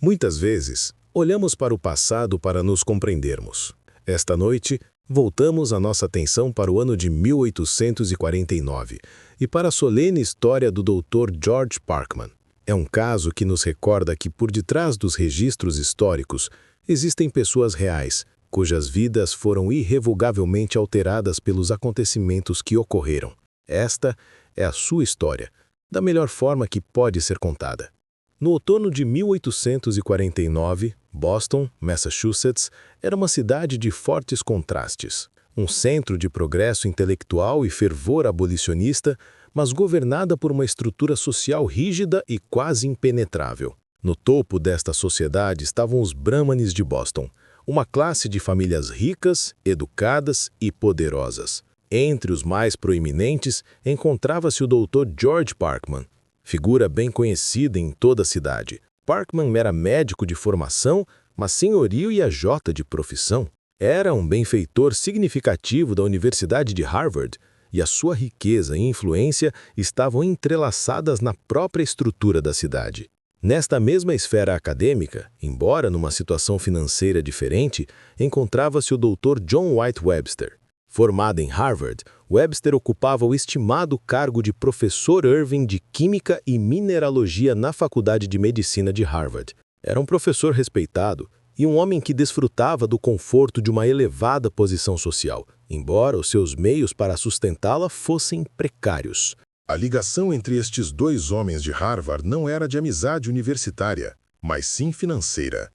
Muitas vezes, olhamos para o passado para nos compreendermos. Esta noite, voltamos a nossa atenção para o ano de 1849 e para a solene história do Dr. George Parkman. É um caso que nos recorda que por detrás dos registros históricos existem pessoas reais, cujas vidas foram irrevogavelmente alteradas pelos acontecimentos que ocorreram. Esta é a sua história, da melhor forma que pode ser contada. No outono de 1849, Boston, Massachusetts, era uma cidade de fortes contrastes. Um centro de progresso intelectual e fervor abolicionista, mas governada por uma estrutura social rígida e quase impenetrável. No topo desta sociedade estavam os Brahmanes de Boston, uma classe de famílias ricas, educadas e poderosas. Entre os mais proeminentes encontrava-se o Dr. George Parkman, figura bem conhecida em toda a cidade. Parkman era médico de formação, mas senhorio e AJ de profissão. Era um benfeitor significativo da Universidade de Harvard, e a sua riqueza e influência estavam entrelaçadas na própria estrutura da cidade. Nesta mesma esfera acadêmica, embora numa situação financeira diferente, encontrava-se o Dr. John White Webster. Formado em Harvard, Webster ocupava o estimado cargo de professor Irving de Química e Mineralogia na Faculdade de Medicina de Harvard. Era um professor respeitado e um homem que desfrutava do conforto de uma elevada posição social, embora os seus meios para sustentá-la fossem precários. A ligação entre estes dois homens de Harvard não era de amizade universitária, mas sim financeira.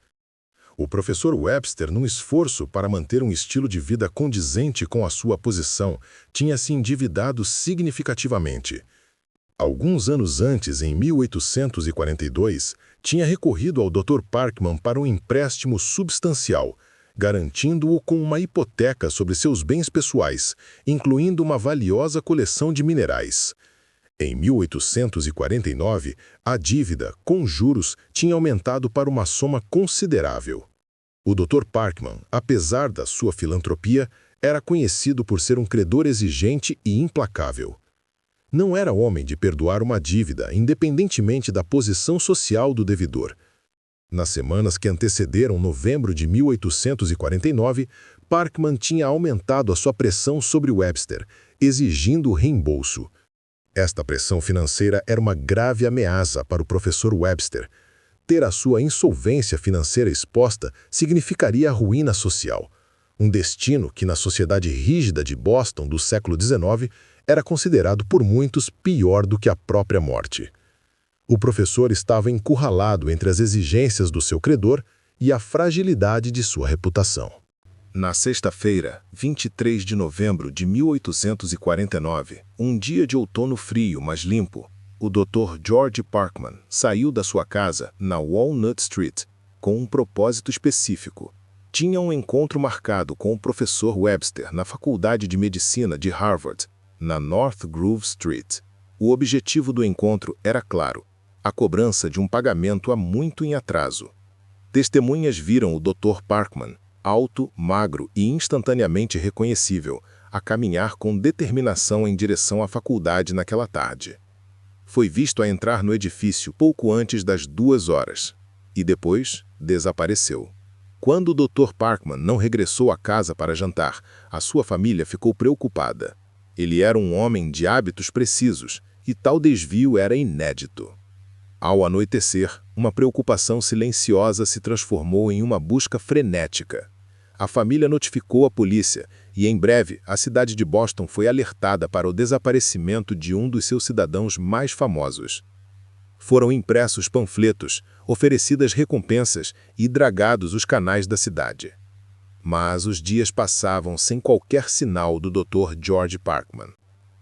O professor Webster, num esforço para manter um estilo de vida condizente com a sua posição, tinha se endividado significativamente. Alguns anos antes, em 1842, tinha recorrido ao Dr. Parkman para um empréstimo substancial, garantindo-o com uma hipoteca sobre seus bens pessoais, incluindo uma valiosa coleção de minerais. Em 1849, a dívida, com juros, tinha aumentado para uma soma considerável. O Dr. Parkman, apesar da sua filantropia, era conhecido por ser um credor exigente e implacável. Não era homem de perdoar uma dívida, independentemente da posição social do devedor. Nas semanas que antecederam novembro de 1849, Parkman tinha aumentado a sua pressão sobre Webster, exigindo o reembolso. Esta pressão financeira era uma grave ameaça para o professor Webster. Ter a sua insolvência financeira exposta significaria a ruína social, um destino que na sociedade rígida de Boston do século XIX era considerado por muitos pior do que a própria morte. O professor estava encurralado entre as exigências do seu credor e a fragilidade de sua reputação. Na sexta-feira, 23 de novembro de 1849, um dia de outono frio, mas limpo, o Dr. George Parkman saiu da sua casa na Walnut Street com um propósito específico. Tinha um encontro marcado com o professor Webster na Faculdade de Medicina de Harvard, na North Grove Street. O objetivo do encontro era claro: a cobrança de um pagamento há muito em atraso. Testemunhas viram o Dr. Parkman, alto, magro e instantaneamente reconhecível, a caminhar com determinação em direção à faculdade naquela tarde. Foi visto a entrar no edifício pouco antes das 2 horas, e depois desapareceu. Quando o Dr. Parkman não regressou à casa para jantar, a sua família ficou preocupada. Ele era um homem de hábitos precisos, e tal desvio era inédito. Ao anoitecer, uma preocupação silenciosa se transformou em uma busca frenética. A família notificou a polícia e, em breve, a cidade de Boston foi alertada para o desaparecimento de um dos seus cidadãos mais famosos. Foram impressos panfletos, oferecidas recompensas e dragados os canais da cidade. Mas os dias passavam sem qualquer sinal do Dr. George Parkman.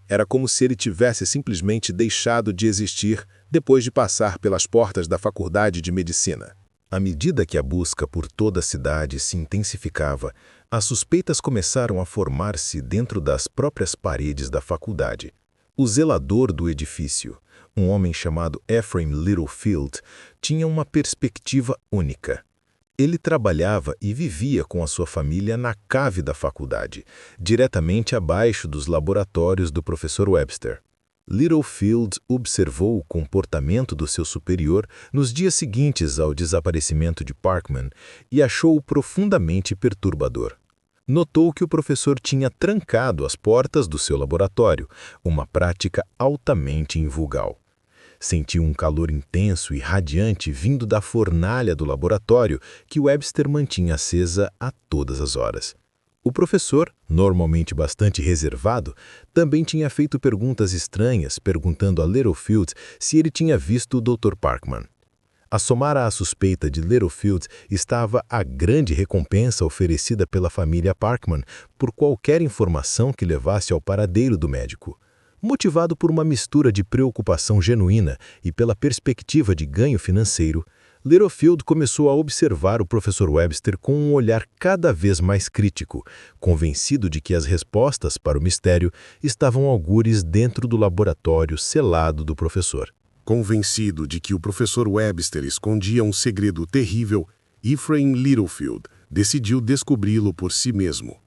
Era como se ele tivesse simplesmente deixado de existir depois de passar pelas portas da Faculdade de Medicina. À medida que a busca por toda a cidade se intensificava, as suspeitas começaram a formar-se dentro das próprias paredes da faculdade. O zelador do edifício, um homem chamado Ephraim Littlefield, tinha uma perspectiva única. Ele trabalhava e vivia com a sua família na cave da faculdade, diretamente abaixo dos laboratórios do professor Webster. Littlefield observou o comportamento do seu superior nos dias seguintes ao desaparecimento de Parkman e achou-o profundamente perturbador. Notou que o professor tinha trancado as portas do seu laboratório, uma prática altamente invulgar. Sentiu um calor intenso e radiante vindo da fornalha do laboratório que Webster mantinha acesa a todas as horas. O professor, normalmente bastante reservado, também tinha feito perguntas estranhas, perguntando a Littlefield se ele tinha visto o Dr. Parkman. A somar à suspeita de Littlefield estava a grande recompensa oferecida pela família Parkman por qualquer informação que levasse ao paradeiro do médico. Motivado por uma mistura de preocupação genuína e pela perspectiva de ganho financeiro, Littlefield começou a observar o professor Webster com um olhar cada vez mais crítico, convencido de que as respostas para o mistério estavam algures dentro do laboratório selado do professor. Convencido de que o professor Webster escondia um segredo terrível, Ephraim Littlefield decidiu descobri-lo por si mesmo.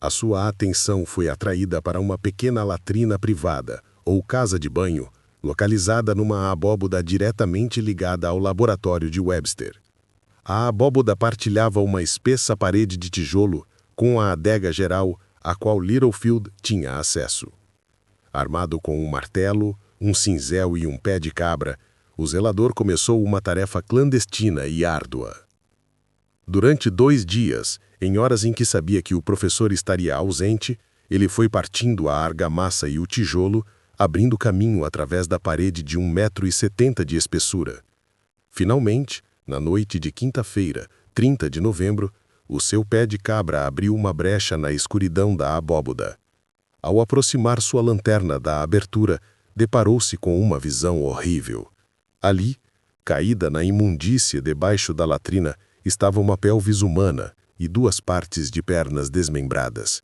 A sua atenção foi atraída para uma pequena latrina privada, ou casa de banho, localizada numa abóboda diretamente ligada ao laboratório de Webster. A abóboda partilhava uma espessa parede de tijolo com a adega geral a qual Littlefield tinha acesso. Armado com um martelo, um cinzel e um pé de cabra, o zelador começou uma tarefa clandestina e árdua. Durante 2 dias, em horas em que sabia que o professor estaria ausente, ele foi partindo a argamassa e o tijolo, abrindo caminho através da parede de 1,70 m de espessura. Finalmente, na noite de quinta-feira, 30 de novembro, o seu pé de cabra abriu uma brecha na escuridão da abóboda. Ao aproximar sua lanterna da abertura, deparou-se com uma visão horrível. Ali, caída na imundície debaixo da latrina, estava uma pelvis humana e 2 partes de pernas desmembradas.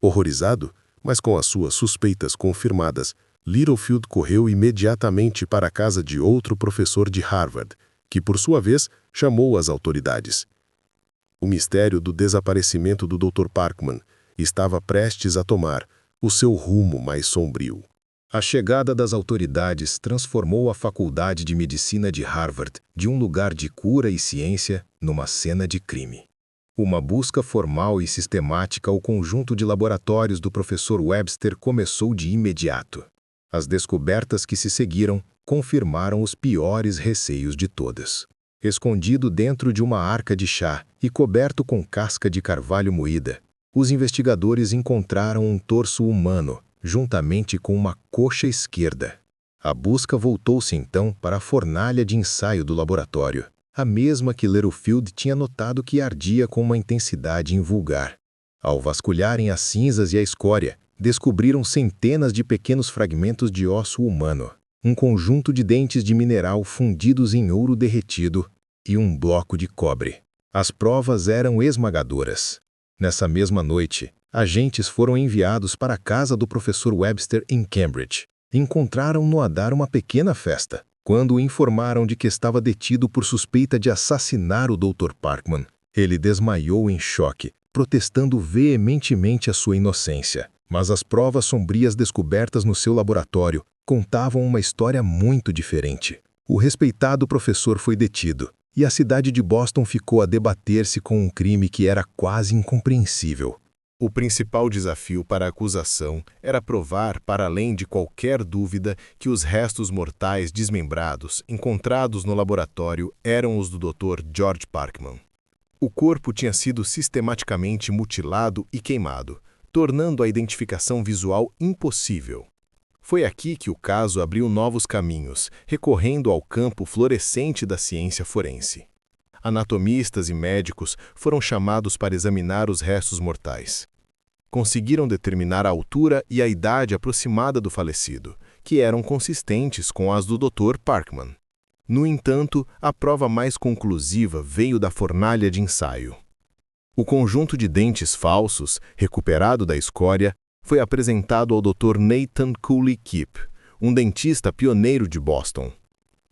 Horrorizado, mas com as suas suspeitas confirmadas, Littlefield correu imediatamente para a casa de outro professor de Harvard, que, por sua vez, chamou as autoridades. O mistério do desaparecimento do Dr. Parkman estava prestes a tomar o seu rumo mais sombrio. A chegada das autoridades transformou a Faculdade de Medicina de Harvard de um lugar de cura e ciência numa cena de crime. Uma busca formal e sistemática ao conjunto de laboratórios do professor Webster começou de imediato. As descobertas que se seguiram confirmaram os piores receios de todas. Escondido dentro de uma arca de chá e coberto com casca de carvalho moída, os investigadores encontraram um torso humano, juntamente com uma coxa esquerda. A busca voltou-se então para a fornalha de ensaio do laboratório, a mesma que Littlefield tinha notado que ardia com uma intensidade invulgar. Ao vasculharem as cinzas e a escória, descobriram centenas de pequenos fragmentos de osso humano, um conjunto de dentes de mineral fundidos em ouro derretido e um bloco de cobre. As provas eram esmagadoras. Nessa mesma noite, agentes foram enviados para a casa do professor Webster em Cambridge. Encontraram-no a dar uma pequena festa, quando o informaram de que estava detido por suspeita de assassinar o Dr. Parkman. Ele desmaiou em choque, protestando veementemente a sua inocência. Mas as provas sombrias descobertas no seu laboratório contavam uma história muito diferente. O respeitado professor foi detido, e a cidade de Boston ficou a debater-se com um crime que era quase incompreensível. O principal desafio para a acusação era provar, para além de qualquer dúvida, que os restos mortais desmembrados encontrados no laboratório eram os do Dr. George Parkman. O corpo tinha sido sistematicamente mutilado e queimado, tornando a identificação visual impossível. Foi aqui que o caso abriu novos caminhos, recorrendo ao campo florescente da ciência forense. Anatomistas e médicos foram chamados para examinar os restos mortais. Conseguiram determinar a altura e a idade aproximada do falecido, que eram consistentes com as do Dr. Parkman. No entanto, a prova mais conclusiva veio da fornalha de ensaio. O conjunto de dentes falsos, recuperado da escória, foi apresentado ao Dr. Nathan Cooley Kipp, um dentista pioneiro de Boston.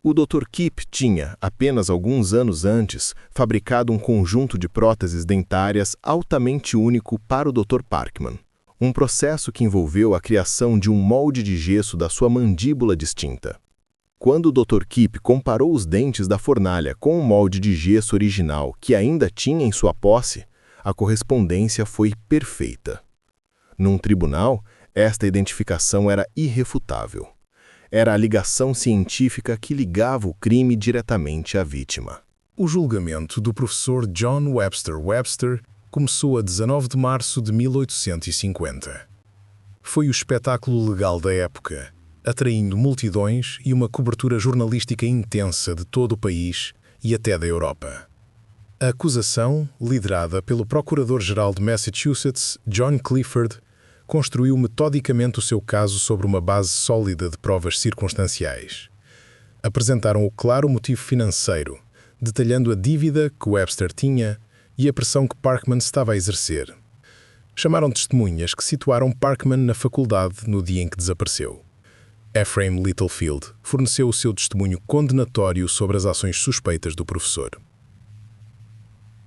O Dr. Kipp tinha, apenas alguns anos antes, fabricado um conjunto de próteses dentárias altamente único para o Dr. Parkman, Um processo que envolveu a criação de um molde de gesso da sua mandíbula distinta. Quando o Dr. Kip comparou os dentes da fornalha com o molde de gesso original que ainda tinha em sua posse, a correspondência foi perfeita. Num tribunal, esta identificação era irrefutável. Era a ligação científica que ligava o crime diretamente à vítima. O julgamento do professor John Webster Webster começou a 19 de março de 1850. Foi o espetáculo legal da época, atraindo multidões e uma cobertura jornalística intensa de todo o país e até da Europa. A acusação, liderada pelo Procurador-Geral de Massachusetts, John Clifford, construiu metodicamente o seu caso sobre uma base sólida de provas circunstanciais. Apresentaram o claro motivo financeiro, detalhando a dívida que Webster tinha e a pressão que Parkman estava a exercer. Chamaram testemunhas que situaram Parkman na faculdade no dia em que desapareceu. Ephraim Littlefield forneceu o seu testemunho condenatório sobre as ações suspeitas do professor.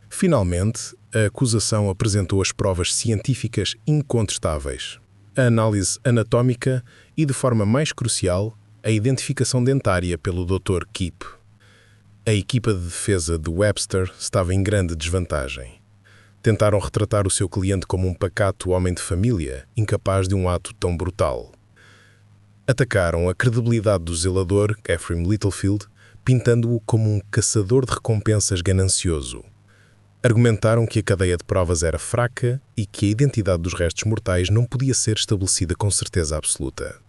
Finalmente, a acusação apresentou as provas científicas incontestáveis, a análise anatómica e, de forma mais crucial, a identificação dentária pelo Dr. Kip. A equipa de defesa de Webster estava em grande desvantagem. Tentaram retratar o seu cliente como um pacato homem de família, incapaz de um ato tão brutal. Atacaram a credibilidade do zelador, Ephraim Littlefield, pintando-o como um caçador de recompensas ganancioso. Argumentaram que a cadeia de provas era fraca e que a identidade dos restos mortais não podia ser estabelecida com certeza absoluta.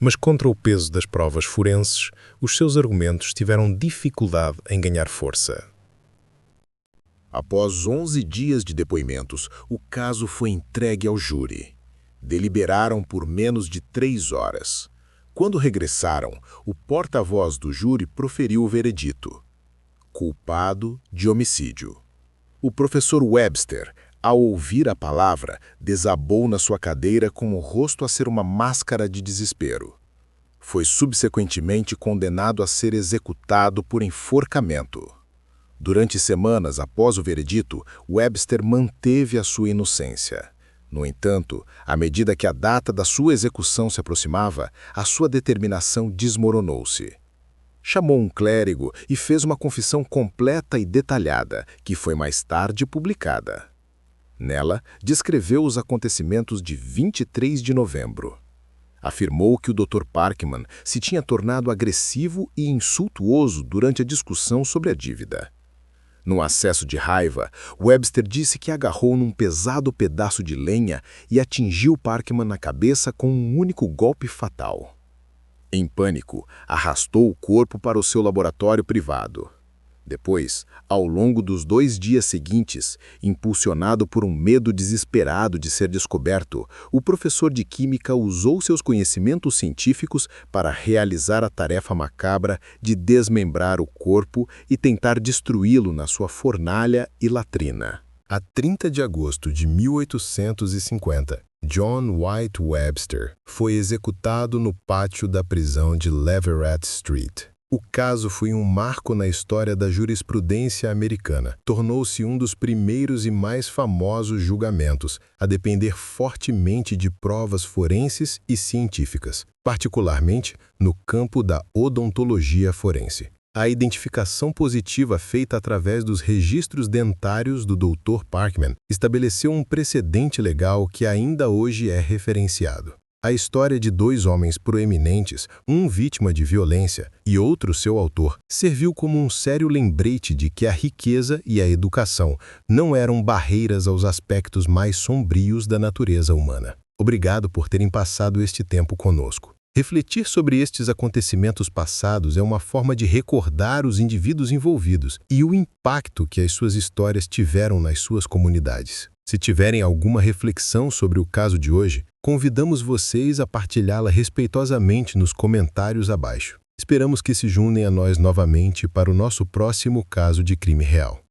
Mas contra o peso das provas forenses, os seus argumentos tiveram dificuldade em ganhar força. Após 11 dias de depoimentos, o caso foi entregue ao júri. Deliberaram por menos de 3 horas. Quando regressaram, o porta-voz do júri proferiu o veredito: culpado de homicídio. O professor Webster, ao ouvir a palavra, desabou na sua cadeira com o rosto a ser uma máscara de desespero. Foi subsequentemente condenado a ser executado por enforcamento. Durante semanas após o veredito, Webster manteve a sua inocência. No entanto, à medida que a data da sua execução se aproximava, a sua determinação desmoronou-se. Chamou um clérigo e fez uma confissão completa e detalhada, que foi mais tarde publicada. Nela, descreveu os acontecimentos de 23 de novembro. Afirmou que o Dr. Parkman se tinha tornado agressivo e insultuoso durante a discussão sobre a dívida. Num acesso de raiva, Webster disse que agarrou num pesado pedaço de lenha e atingiu Parkman na cabeça com um único golpe fatal. Em pânico, arrastou o corpo para o seu laboratório privado. Depois, ao longo dos 2 dias seguintes, impulsionado por um medo desesperado de ser descoberto, o professor de química usou seus conhecimentos científicos para realizar a tarefa macabra de desmembrar o corpo e tentar destruí-lo na sua fornalha e latrina. A 30 de agosto de 1850, John White Webster foi executado no pátio da prisão de Leverett Street. O caso foi um marco na história da jurisprudência americana. Tornou-se um dos primeiros e mais famosos julgamentos a depender fortemente de provas forenses e científicas, particularmente no campo da odontologia forense. A identificação positiva feita através dos registros dentários do Dr. Parkman estabeleceu um precedente legal que ainda hoje é referenciado. A história de 2 homens proeminentes, um vítima de violência e outro seu autor, serviu como um sério lembrete de que a riqueza e a educação não eram barreiras aos aspectos mais sombrios da natureza humana. Obrigado por terem passado este tempo conosco. Refletir sobre estes acontecimentos passados é uma forma de recordar os indivíduos envolvidos e o impacto que as suas histórias tiveram nas suas comunidades. Se tiverem alguma reflexão sobre o caso de hoje, convidamos vocês a partilhá-la respeitosamente nos comentários abaixo. Esperamos que se juntem a nós novamente para o nosso próximo caso de crime real.